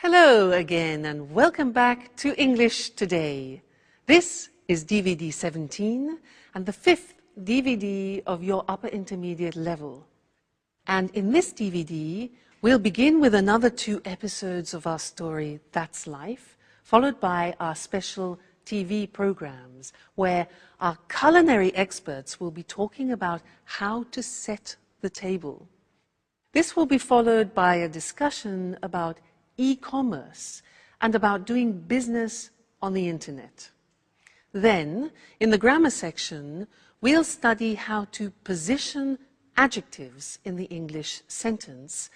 Hello again and welcome back to English Today. This is DVD 17 and the fifth DVD of your upper intermediate level. And in this DVD, we'll begin with another 2 episodes of our story, That's Life, followed by our special TV programs, where our culinary experts will be talking about how to set the table. This will be followed by a discussion about e-commerce and about doing business on the internet. Then, in the grammar section, we'll study how to position adjectives in the English sentence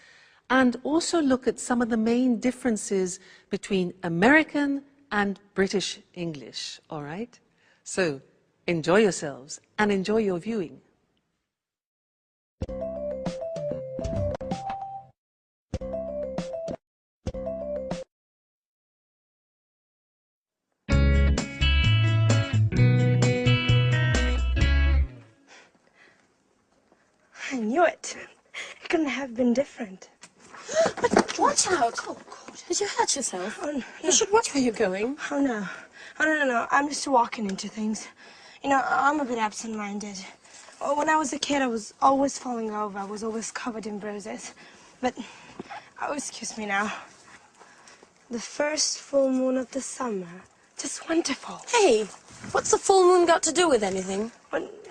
and also look at some of the main differences between American and British English, all right? So, enjoy yourselves and enjoy your viewing. I knew it. It couldn't have been different. But watch out! Oh, God. Did you hurt yourself? Oh, no. You should watch where you're going. Oh, no. Oh, no. I'm just walking into things. You know, I'm a bit absent-minded. When I was a kid, I was always falling over. I was always covered in bruises. But, oh, excuse me now. The first full moon of the summer. Just wonderful. Hey, what's the full moon got to do with anything?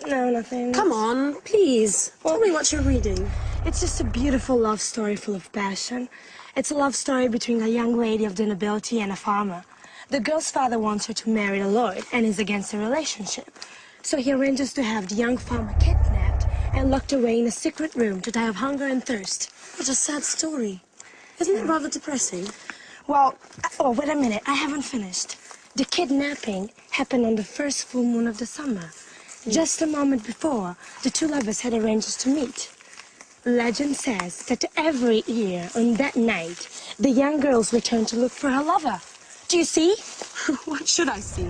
No, nothing. Come on, please. Tell me what you're reading. It's just a beautiful love story full of passion. It's a love story between a young lady of the nobility and a farmer. The girl's father wants her to marry a lord and is against the relationship. So he arranges to have the young farmer kidnapped and locked away in a secret room to die of hunger and thirst. What a sad story. Isn't it rather depressing? Well, oh, wait a minute. I haven't finished. The kidnapping happened on the first full moon of the summer. Just a moment before, the 2 lovers had arranged to meet. Legend says that every year on that night, the young girls return to look for her lover. Do you see? What should I see?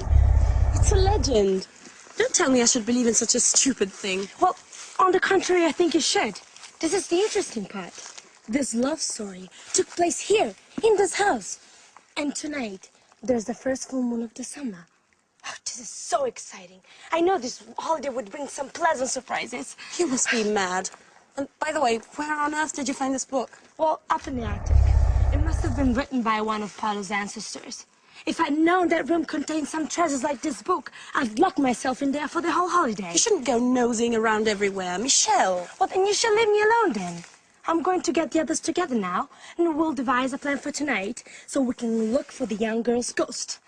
It's a legend. Don't tell me I should believe in such a stupid thing. Well, on the contrary, I think you should. This is the interesting part. This love story took place here, in this house. And tonight, there's the first full moon of the summer. Oh, this is so exciting. I know this holiday would bring some pleasant surprises. You must be mad. And by the way, where on earth did you find this book? Well, up in the Arctic. It must have been written by one of Paolo's ancestors. If I'd known that room contained some treasures like this book, I'd lock myself in there for the whole holiday. You shouldn't go nosing around everywhere, Michelle. Well, then you should leave me alone then. I'm going to get the others together now, and we'll devise a plan for tonight so we can look for the young girl's ghost.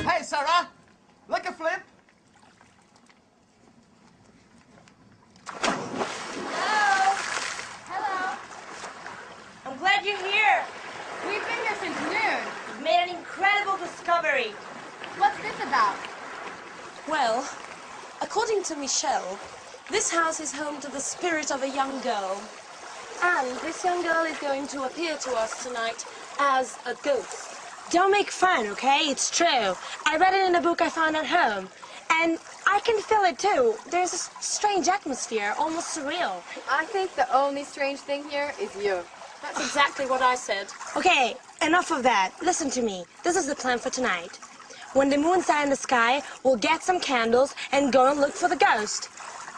Hey, Sarah! Like a flip? Hello. I'm glad you're here. We've been here since noon. You've made an incredible discovery. What's this about? Well, according to Michelle, this house is home to the spirit of a young girl. And this young girl is going to appear to us tonight as a ghost. Don't make fun, okay? It's true. I read it in a book I found at home. And I can feel it, too. There's a strange atmosphere, almost surreal. I think the only strange thing here is you. That's exactly what I said. Okay, enough of that. Listen to me. This is the plan for tonight. When the moon's high in the sky, we'll get some candles and go and look for the ghost.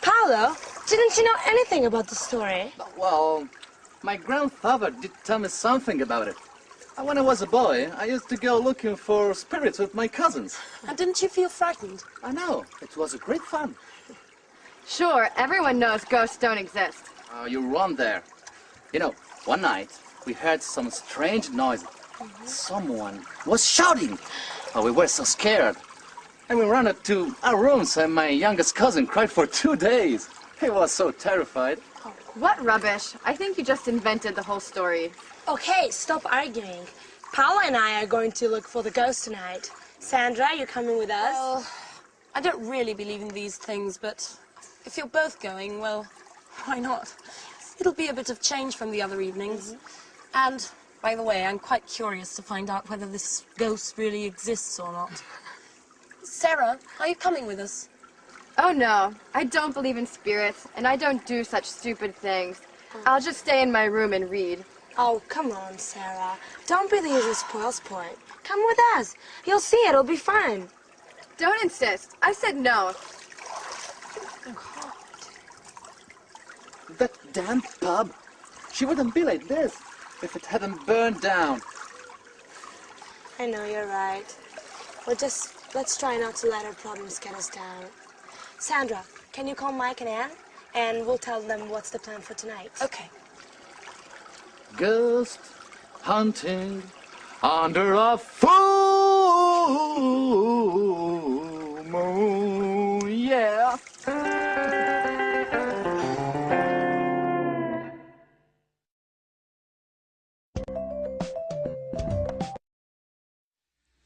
Paolo, didn't you know anything about the story? Well, my grandfather did tell me something about it. When I was a boy, I used to go looking for spirits with my cousins. And didn't you feel frightened? I know. It was a great fun. Sure, everyone knows ghosts don't exist. Oh, you're wrong there. You know, one night, we heard some strange noise. Someone was shouting. Oh, we were so scared. And we ran up to our rooms and my youngest cousin cried for 2 days. He was so terrified. What rubbish. I think you just invented the whole story. Okay, stop arguing. Paolo and I are going to look for the ghost tonight. Sandra, you coming with us? Well, I don't really believe in these things, but if you're both going, well, why not? It'll be a bit of change from the other evenings. And, by the way, I'm quite curious to find out whether this ghost really exists or not. Sarah, are you coming with us? Oh no, I don't believe in spirits, and I don't do such stupid things. I'll just stay in my room and read. Oh, come on, Sarah. Don't be the usual spoil sport. Come with us. You'll see it'll be fun. Don't insist. I said no. That damn pub. She wouldn't be like this if it hadn't burned down. I know, you're right. Let's try not to let our problems get us down. Sandra, can you call Mike and Anne? And we'll tell them what's the plan for tonight. Okay. Ghost hunting under a full moon, yeah.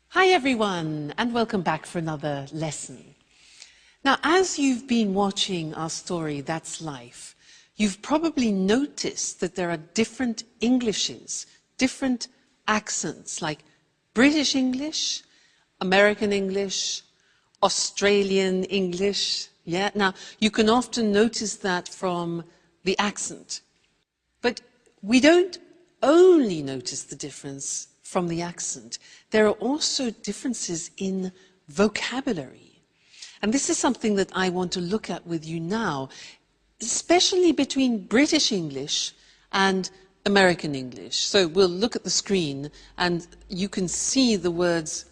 Hi everyone, and welcome back for another lesson. Now, as you've been watching our story, That's Life, you've probably noticed that there are different Englishes, different accents, like British English, American English, Australian English. Yeah, now you can often notice that from the accent. But we don't only notice the difference from the accent. There are also differences in vocabulary. And this is something that I want to look at with you now, especially between British English and American English. So we'll look at the screen and you can see the words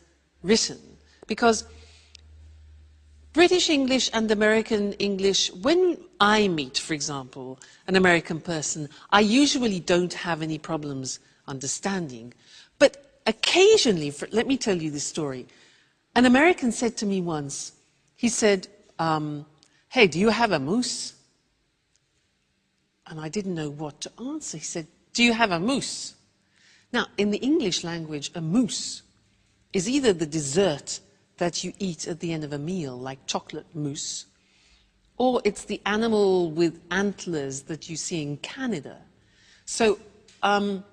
written. Because British English and American English, when I meet, for example, an American person, I usually don't have any problems understanding. But occasionally, let me tell you this story. An American said to me once, he said, hey, do you have a moose? And I didn't know what to answer. He said, do you have a moose? Now, in the English language, a moose is either the dessert that you eat at the end of a meal, like chocolate mousse, or it's the animal with antlers that you see in Canada. So none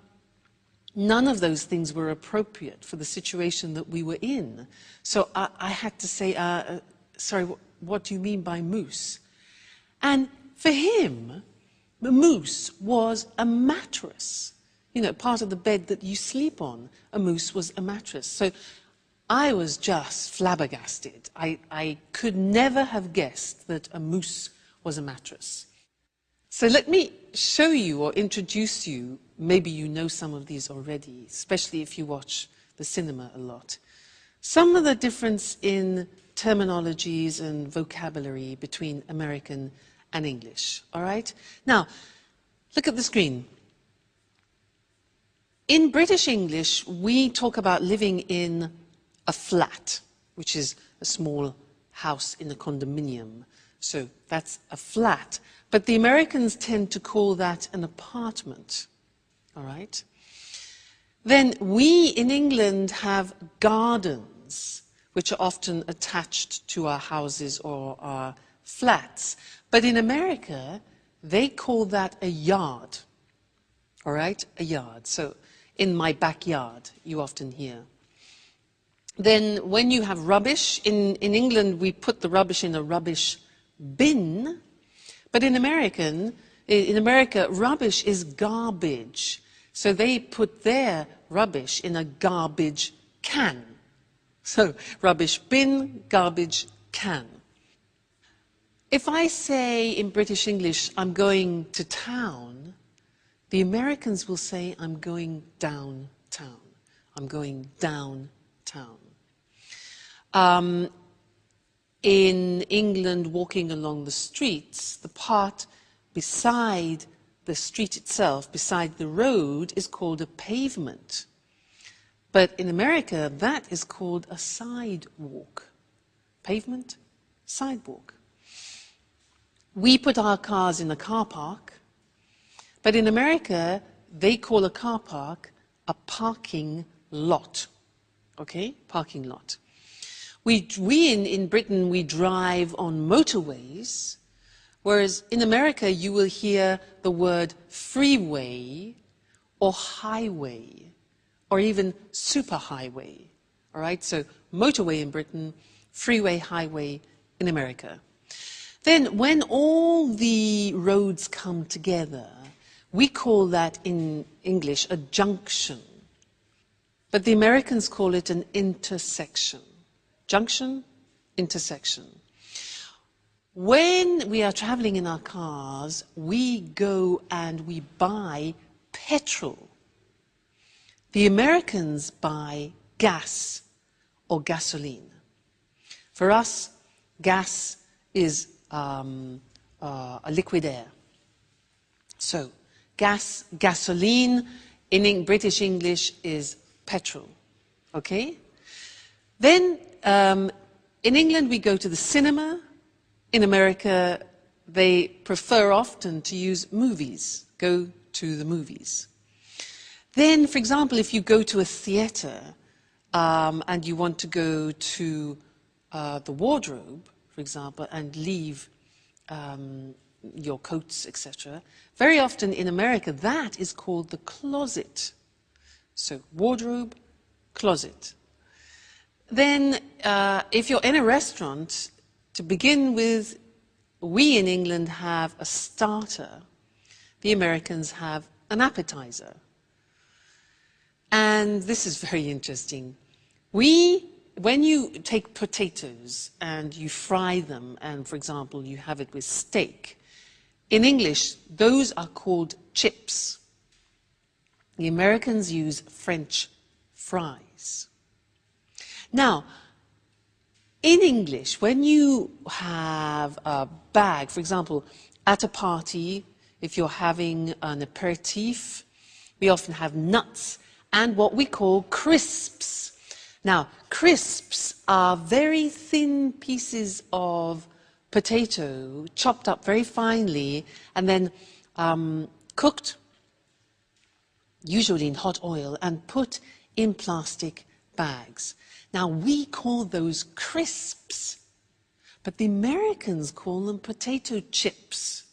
of those things were appropriate for the situation that we were in. So I had to say, sorry, what do you mean by moose? And for him, the moose was a mattress. You know, part of the bed that you sleep on, a moose was a mattress. So I was just flabbergasted. I could never have guessed that a moose was a mattress. So let me show you or introduce you, maybe you know some of these already, especially if you watch the cinema a lot. Some of the difference in terminologies and vocabulary between American and English, all right? Now, look at the screen. In British English, we talk about living in a flat, which is a small house in a condominium. So that's a flat. But the Americans tend to call that an apartment, all right? Then we in England have gardens, which are often attached to our houses or our flats. But in America, they call that a yard, all right? A yard. So in my backyard, you often hear. Then when you have rubbish, in England, we put the rubbish in a rubbish bin. But in America, rubbish is garbage. So they put their rubbish in a garbage can. So rubbish bin, garbage can. If I say in British English, I'm going to town, the Americans will say, I'm going downtown. I'm going downtown. In England, walking along the streets, the part beside the street itself, beside the road, is called a pavement. But in America, that is called a sidewalk. Pavement, sidewalk. We put our cars in a car park, but in America, they call a car park a parking lot. Okay? Parking lot. In Britain, we drive on motorways, whereas in America, you will hear the word freeway or highway or even superhighway. All right, so motorway in Britain, freeway, highway in America. Then when all the roads come together, we call that in English a junction. But the Americans call it an intersection. Junction, intersection. When we are traveling in our cars, we go and we buy petrol. The Americans buy gas or gasoline. For us, gas is a liquid air. So, gasoline in British English is petrol. Okay? Then, in England, we go to the cinema. In America, they prefer often to use movies, go to the movies. Then, for example, if you go to a theatre and you want to go to the wardrobe, for example, and leave your coats, etc., very often in America, that is called the closet. So, wardrobe, closet. Then, if you're in a restaurant, to begin with, we in England have a starter. The Americans have an appetizer. And this is very interesting. When you take potatoes and you fry them, and for example, you have it with steak, in English, those are called chips. The Americans use French fries. Now, in English, when you have a bag, for example, at a party, if you're having an aperitif, we often have nuts and what we call crisps. Now, crisps are very thin pieces of potato, chopped up very finely, and then cooked, usually in hot oil, and put in plastic bags. Now, we call those crisps, but the Americans call them potato chips.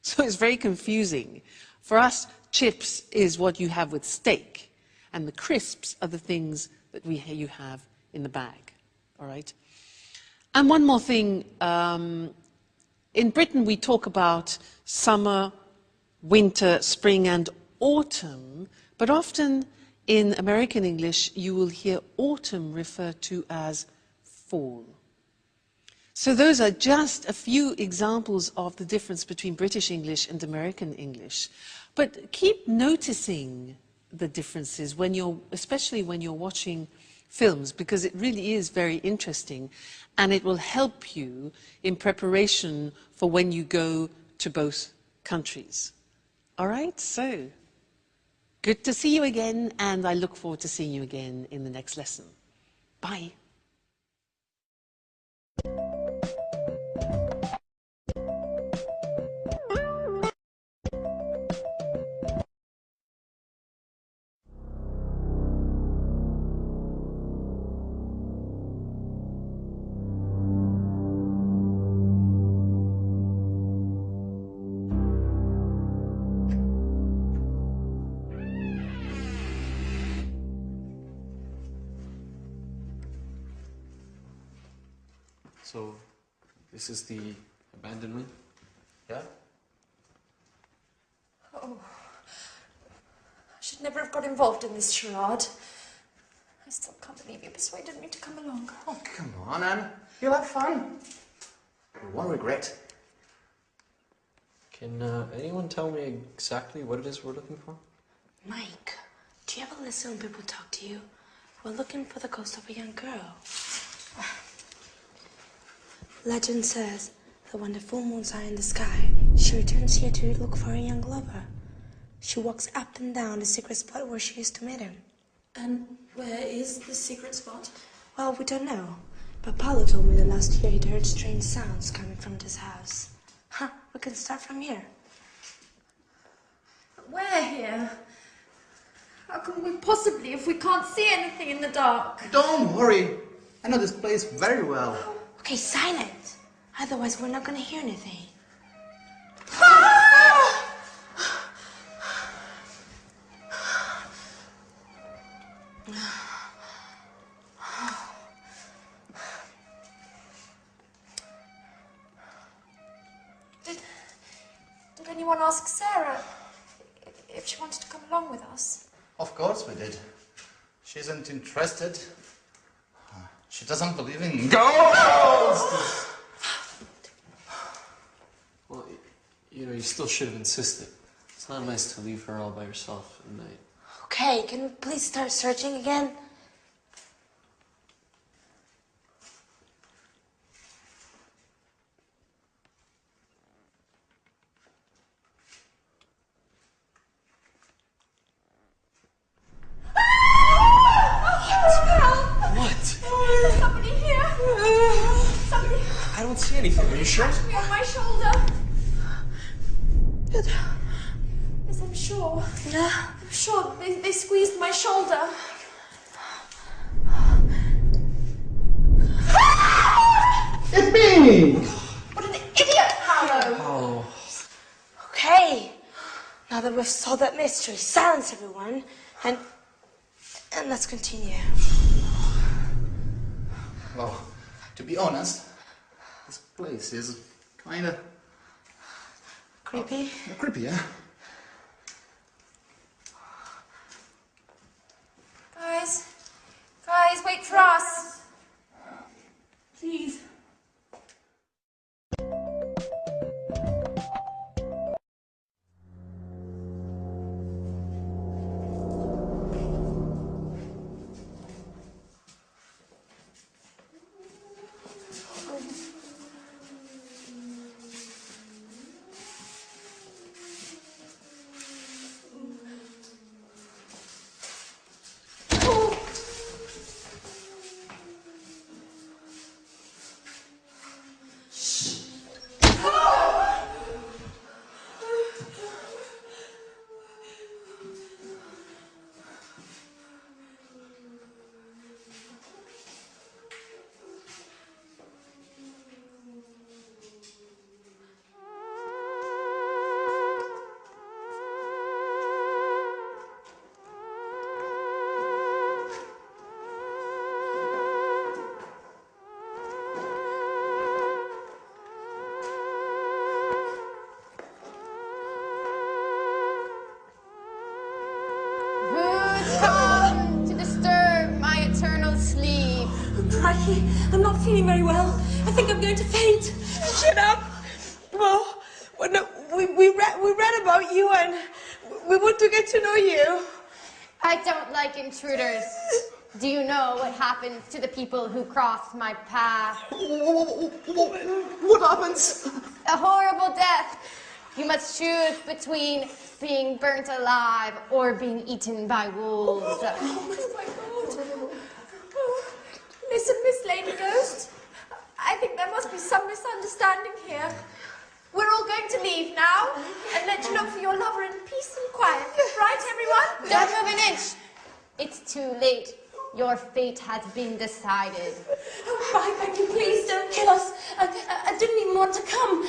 So it's very confusing. For us, chips is what you have with steak, and the crisps are the things that you have in the bag, all right? And one more thing, in Britain we talk about summer, winter, spring and autumn, but often in American English, you will hear autumn referred to as fall. So those are just a few examples of the difference between British English and American English. But keep noticing the differences especially when you're watching films, because it really is very interesting, and it will help you in preparation for when you go to both countries. All right, so good to see you again, and I look forward to seeing you again in the next lesson. Bye. So, this is the abandonment? Yeah? Oh, I should never have got involved in this charade. I still can't believe you persuaded me to come along. Oh, come on, Anne. You'll have fun. You won't regret. Can anyone tell me exactly what it is we're looking for? Mike, do you ever listen when people talk to you? We're looking for the ghost of a young girl. Legend says that when the full moon's high in the sky, she returns here to look for a young lover. She walks up and down the secret spot where she used to meet him. And where is the secret spot? Well, we don't know. But Paolo told me that last year he'd heard strange sounds coming from this house. Huh, we can start from here. Where here? How can we possibly if we can't see anything in the dark? Don't worry. I know this place very well. Okay, silent. Otherwise, we're not gonna hear anything. Did anyone ask Sarah if she wanted to come along with us? Of course we did. She isn't interested. She doesn't believe in ghosts! Well, you know, you still should have insisted. It's not nice to leave her all by herself at night. Okay, can we please start searching again? What? Somebody here! Somebody I don't see anything. Are you sure? touched me on my shoulder. Yes, I'm sure. I'm sure they squeezed my shoulder. It's me! What an idiot, Paolo! Oh. Okay. Now that we've solved that mystery, silence everyone, and let's continue. Well, to be honest, this place is kinda Creepy? creepy, yeah? Guys, wait for us. Please. Who's come to disturb my eternal sleep? Crikey, I'm not feeling very well. I think I'm going to faint. Shut up! Well, no, we read about you and we want to get to know you. I don't like intruders. Do you know what happens to the people who cross my path? What happens? A horrible death. You must choose between being burnt alive or being eaten by wolves. Oh my God. Oh, listen, Miss Lady Ghost. I think there must be some misunderstanding here. We're all going to leave now and let you look for your lover in peace and quiet. Right, everyone? Don't move an inch. It's too late. Your fate has been decided. Oh, I beg you, please don't kill us. I didn't even want to come.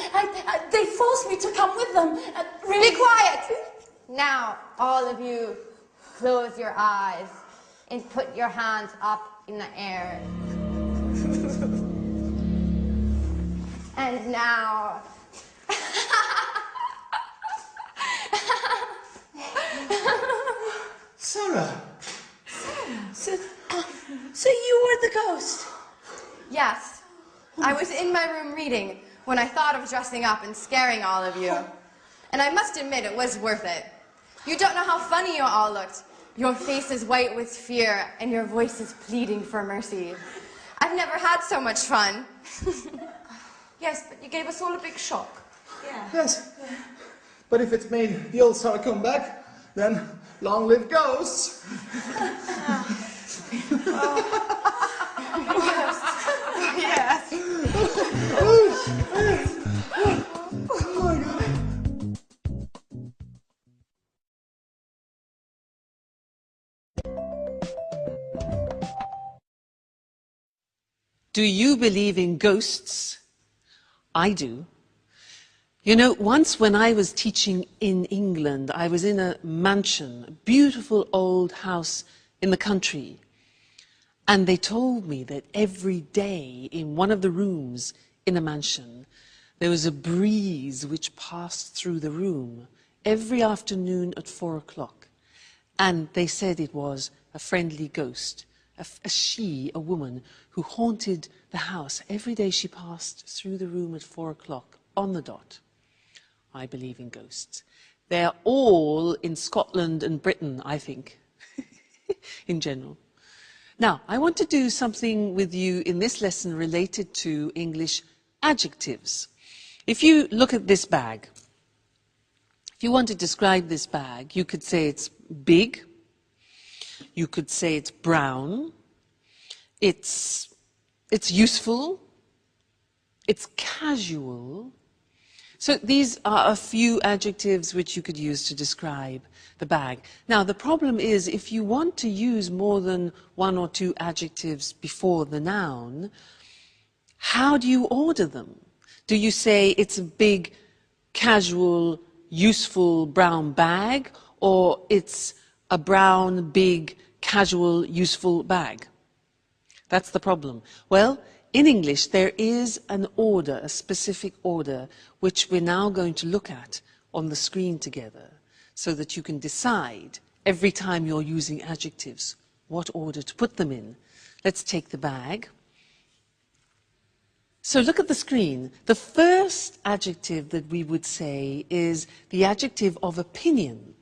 They forced me to come with them. Really. Be quiet! Now, all of you, close your eyes and put your hands up in the air. And now... Sarah! So you were the ghost? Yes, I was in my room reading when I thought of dressing up and scaring all of you. And I must admit, it was worth it. You don't know how funny you all looked. Your faces white with fear and your voices pleading for mercy. I've never had so much fun. Yes, but you gave us all a big shock. Yeah. Yes. But if it made the old Sarah come back, then long live ghosts! Do you believe in ghosts? I do. You know, once when I was teaching in England, I was in a mansion, a beautiful old house in the country. And they told me that every day in one of the rooms in the mansion, there was a breeze which passed through the room every afternoon at 4 o'clock. And they said it was a friendly ghost, a woman, who haunted the house every day she passed through the room at 4 o'clock on the dot. I believe in ghosts. They're all in Scotland and Britain, I think, in general. Now, I want to do something with you in this lesson related to English adjectives. If you look at this bag, if you want to describe this bag, you could say it's big, you could say it's brown, it's useful, it's casual. So these are a few adjectives which you could use to describe the bag. Now, the problem is if you want to use more than one or two adjectives before the noun, how do you order them? Do you say it's a big, casual, useful brown bag, or it's a brown, big, casual, useful bag? That's the problem. Well, in English, there is an order, a specific order, which we're now going to look at on the screen together, so that you can decide every time you're using adjectives what order to put them in. Let's take the bag. So look at the screen. The first adjective that we would say is the adjective of opinion.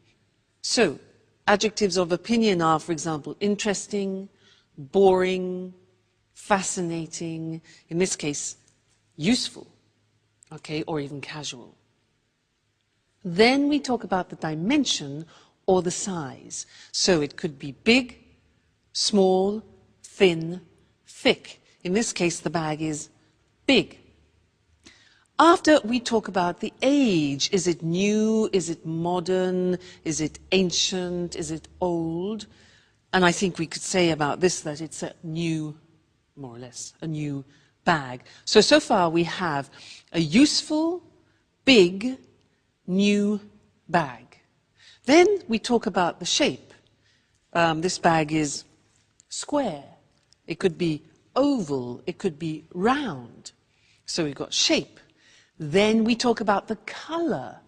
So, adjectives of opinion are, for example, interesting, boring, fascinating, in this case, useful, okay, or even casual. Then we talk about the dimension or the size. So it could be big, small, thin, thick. In this case, the bag is big. After, we talk about the age. Is it new? Is it modern? Is it ancient? Is it old? And I think we could say about this that it's a new, more or less, a new bag. So far we have a useful, big, new bag. Then we talk about the shape. This bag is square. It could be oval. It could be round. So we've got shape. Then we talk about the color.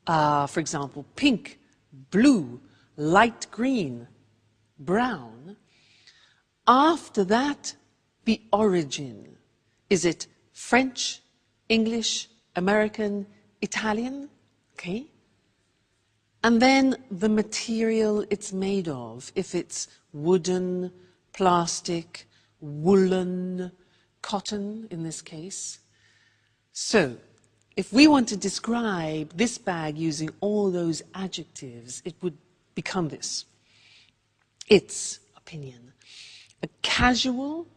For example, pink, blue, light green, brown. After that, the origin. Is it French, English, American, Italian? Okay. And then the material it's made of. If it's wooden, plastic, woolen, cotton in this case. So, if we want to describe this bag using all those adjectives, it would become this. Its opinion. A casual,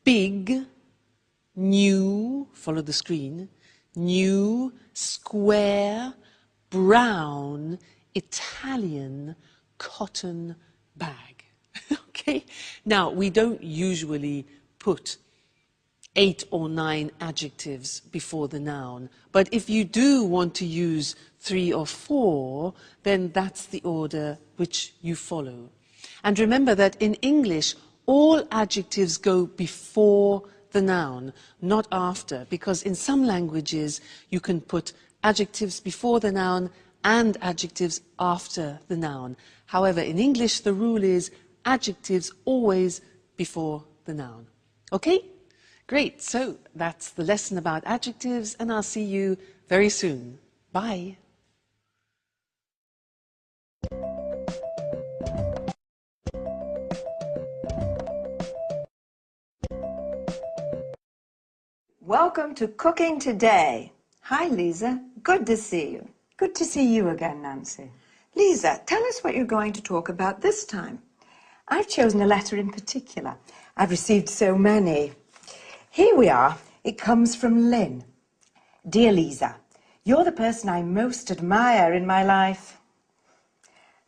big, new, follow the screen, new, square, brown, Italian cotton bag. Okay? Now, we don't usually put 8 or 9 adjectives before the noun, but if you do want to use 3 or 4, then that's the order which you follow. And remember that in English, all adjectives go before the noun, not after, because in some languages you can put adjectives before the noun and adjectives after the noun. However, in English, the rule is adjectives always before the noun. Okay? Great. So that's the lesson about adjectives, and I'll see you very soon. Bye. Welcome to Cooking Today. Hi, Lisa. Good to see you. Good to see you again, Nancy. Lisa, tell us what you're going to talk about this time. I've chosen a letter in particular. I've received so many. Here we are. It comes from Lynn. Dear Lisa, you're the person I most admire in my life.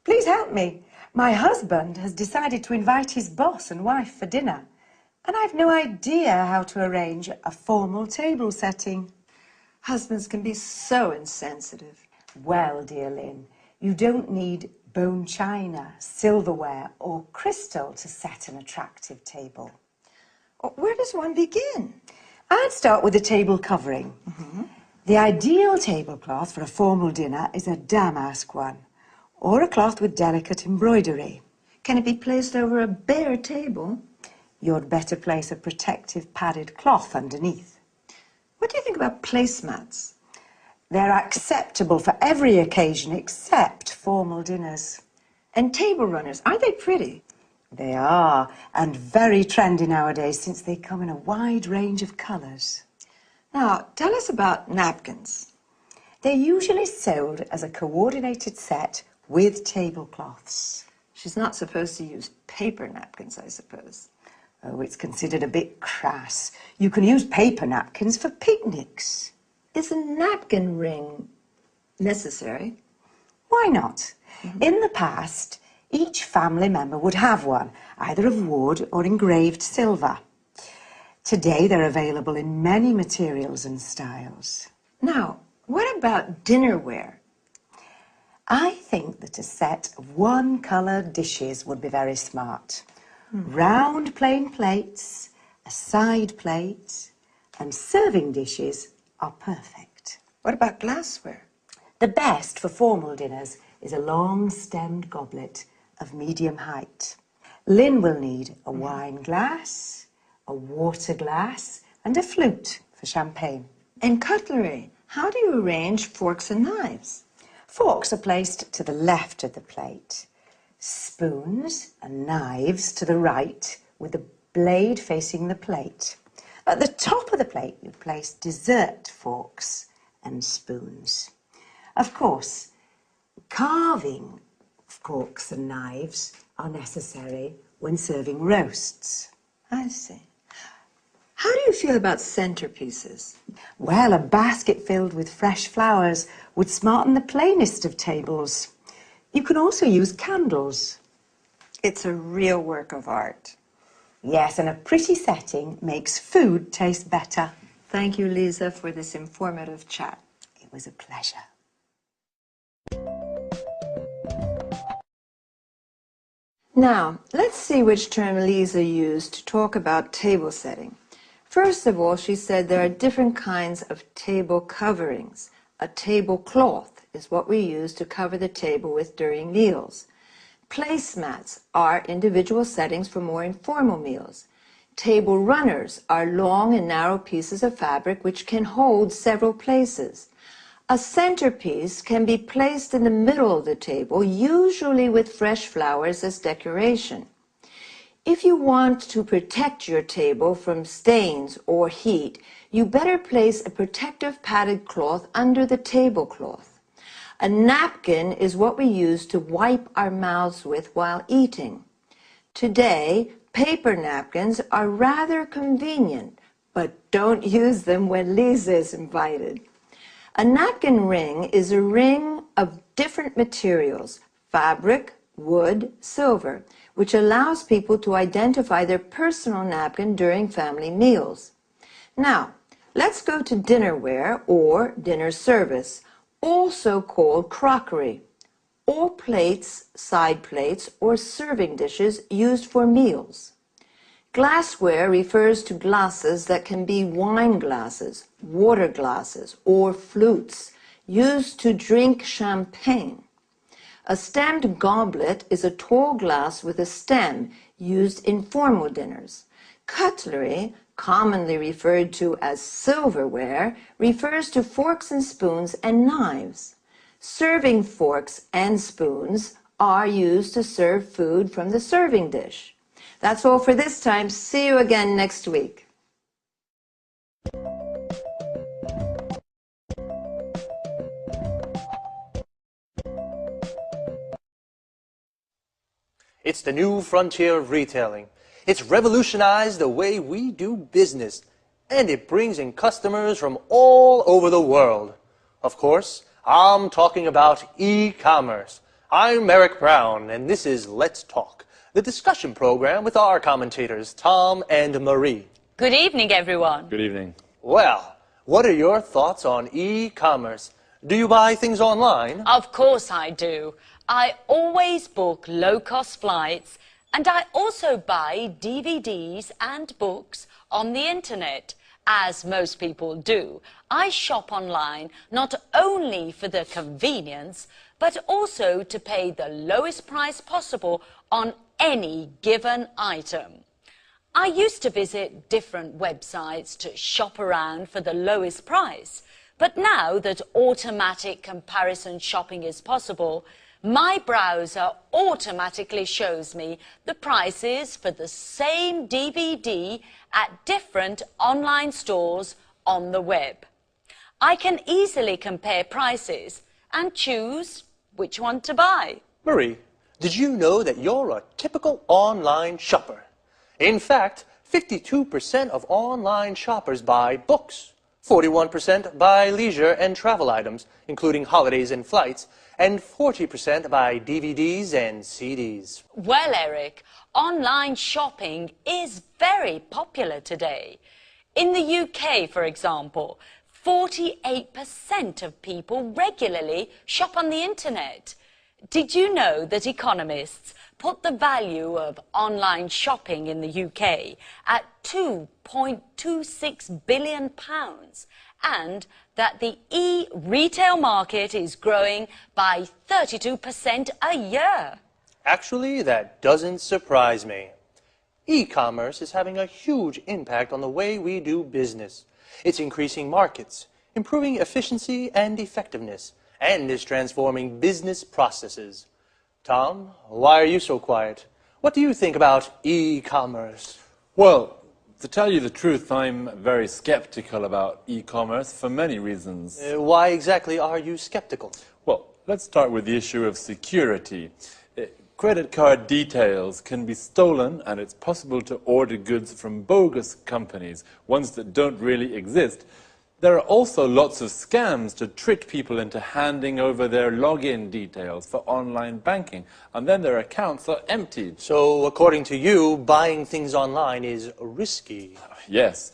Please help me. My husband has decided to invite his boss and wife for dinner. And I've no idea how to arrange a formal table setting. Husbands can be so insensitive. Well, dear Lynn, you don't need bone china, silverware or crystal to set an attractive table. Where does one begin? I'd start with the table covering. The ideal tablecloth for a formal dinner is a damask one, or a cloth with delicate embroidery. Can it be placed over a bare table? You'd better place a protective padded cloth underneath. What do you think about placemats? They're acceptable for every occasion except formal dinners. And table runners, aren't they pretty? They are, and very trendy nowadays since they come in a wide range of colours. Now, tell us about napkins. They're usually sold as a coordinated set with tablecloths. She's not supposed to use paper napkins, I suppose. Oh, it's considered a bit crass. You can use paper napkins for picnics. Is a napkin ring necessary? Why not? In the past, each family member would have one, either of wood or engraved silver. Today, they're available in many materials and styles. Now, what about dinnerware? I think that a set of one-colour dishes would be very smart. Round plain plates, a side plate, and serving dishes are perfect. What about glassware? The best for formal dinners is a long-stemmed goblet of medium height. Lynn will need a wine glass, a water glass, and a flute for champagne. And cutlery. How do you arrange forks and knives? Forks are placed to the left of the plate. Spoons and knives to the right, with the blade facing the plate. At the top of the plate, you place dessert forks and spoons. Of course, carving forks and knives are necessary when serving roasts. I see. How do you feel about centerpieces? Well, a basket filled with fresh flowers would smarten the plainest of tables. You can also use candles. It's a real work of art. Yes, and a pretty setting makes food taste better. Thank you, Lisa, for this informative chat. It was a pleasure. Now, let's see which term Lisa used to talk about table setting. First of all, she said there are different kinds of table coverings. A tablecloth is what we use to cover the table with during meals. Placemats are individual settings for more informal meals. Table runners are long and narrow pieces of fabric which can hold several places. A centerpiece can be placed in the middle of the table, usually with fresh flowers as decoration. If you want to protect your table from stains or heat, you better place a protective padded cloth under the tablecloth. A napkin is what we use to wipe our mouths with while eating. Today, paper napkins are rather convenient, but don't use them when Lisa is invited. A napkin ring is a ring of different materials, fabric, wood, silver, which allows people to identify their personal napkin during family meals. Now, let's go to dinnerware or dinner service, also called crockery, or plates, side plates, or serving dishes used for meals. Glassware refers to glasses that can be wine glasses, water glasses, or flutes, used to drink champagne. A stemmed goblet is a tall glass with a stem used in formal dinners. Cutlery, commonly referred to as silverware, refers to forks and spoons and knives. Serving forks and spoons are used to serve food from the serving dish. That's all for this time. See you again next week. It's the new frontier of retailing. It's revolutionized the way we do business, and it brings in customers from all over the world. Of course, I'm talking about e-commerce. I'm Eric Brown, and this is Let's Talk, the discussion program with our commentators, Tom and Marie. Good evening, everyone. Good evening. Well, what are your thoughts on e-commerce? Do you buy things online? Of course I do. I always book low-cost flights, and I also buy DVDs and books on the internet, as most people do. I shop online not only for the convenience, but also to pay the lowest price possible on any given item. I used to visit different websites to shop around for the lowest price, but now that automatic comparison shopping is possible, my browser automatically shows me the prices for the same DVD at different online stores on the web. I can easily compare prices and choose which one to buy. Marie, did you know that you're a typical online shopper? In fact, 52% of online shoppers buy books, 41% buy leisure and travel items, including holidays and flights, and 40% buy DVDs and CDs. Well, Eric, online shopping is very popular today. In the UK, for example, 48% of people regularly shop on the internet. Did you know that economists put the value of online shopping in the UK at £2.26 billion and that the e-retail market is growing by 32% a year? Actually, that doesn't surprise me. E-commerce is having a huge impact on the way we do business. It's increasing markets, improving efficiency and effectiveness, and is transforming business processes. Tom, why are you so quiet? What do you think about e-commerce? Well, to tell you the truth, I'm very skeptical about e-commerce for many reasons. Why exactly are you skeptical? Well, let's start with the issue of security. Credit card details can be stolen, and it's possible to order goods from bogus companies, ones that don't really exist. There are also lots of scams to trick people into handing over their login details for online banking, and then their accounts are emptied. So, according to you, buying things online is risky. Yes.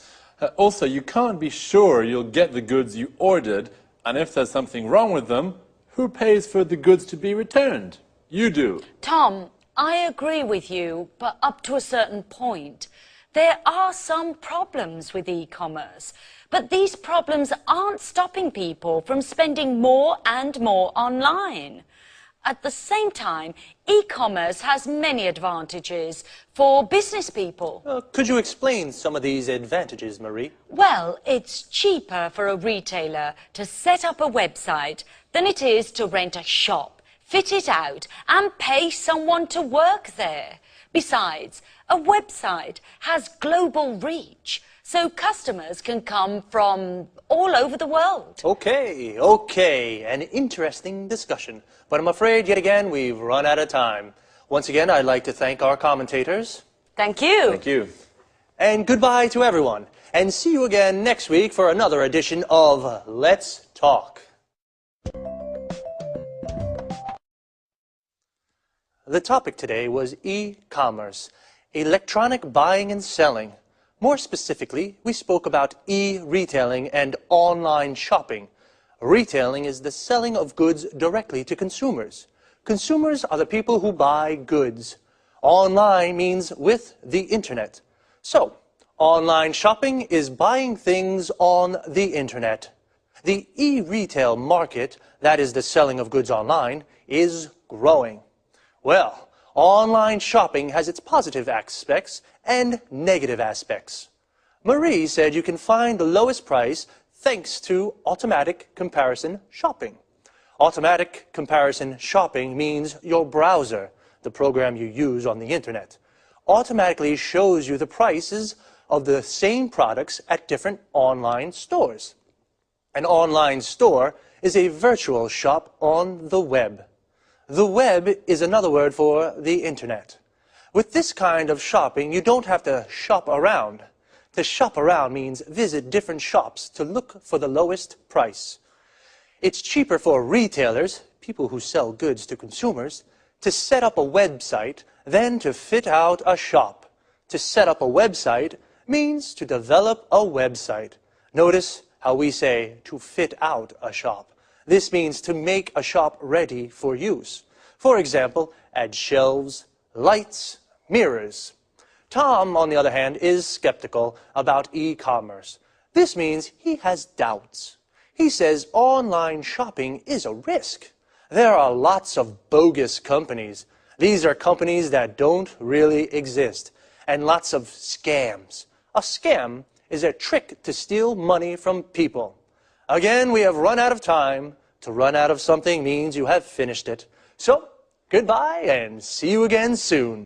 Also, you can't be sure you'll get the goods you ordered, and if there's something wrong with them, who pays for the goods to be returned? You do. Tom, I agree with you, but up to a certain point. There are some problems with e-commerce, but these problems aren't stopping people from spending more and more online. At the same time, e-commerce has many advantages for business people. Could you explain some of these advantages, Marie? Well, it's cheaper for a retailer to set up a website than it is to rent a shop, fit it out, and pay someone to work there. Besides, a website has global reach, so customers can come from all over the world. Okay, an interesting discussion. But I'm afraid, yet again, we've run out of time. Once again, I'd like to thank our commentators. Thank you. Thank you. And goodbye to everyone. And see you again next week for another edition of Let's Talk. The topic today was e-commerce, electronic buying and selling. More specifically, we spoke about e-retailing and online shopping. Retailing is the selling of goods directly to consumers. Consumers are the people who buy goods. Online means with the internet. So, online shopping is buying things on the internet. The e-retail market, that is the selling of goods online, is growing. Well, online shopping has its positive aspects and negative aspects. Marie said you can find the lowest price thanks to automatic comparison shopping. Automatic comparison shopping means your browser, the program you use on the internet, automatically shows you the prices of the same products at different online stores. An online store is a virtual shop on the web. The web is another word for the internet. With this kind of shopping, you don't have to shop around. To shop around means visit different shops to look for the lowest price. It's cheaper for retailers, people who sell goods to consumers, to set up a website Then to fit out a shop. To set up a website means to develop a website. Notice how we say to fit out a shop. This means to make a shop ready for use. For example, add shelves, lights, mirrors. Tom, on the other hand, is skeptical about e-commerce. This means he has doubts. He says online shopping is a risk. There are lots of bogus companies. These are companies that don't really exist. And lots of scams. A scam is a trick to steal money from people. Again, we have run out of time. To run out of something means you have finished it. So, goodbye and see you again soon.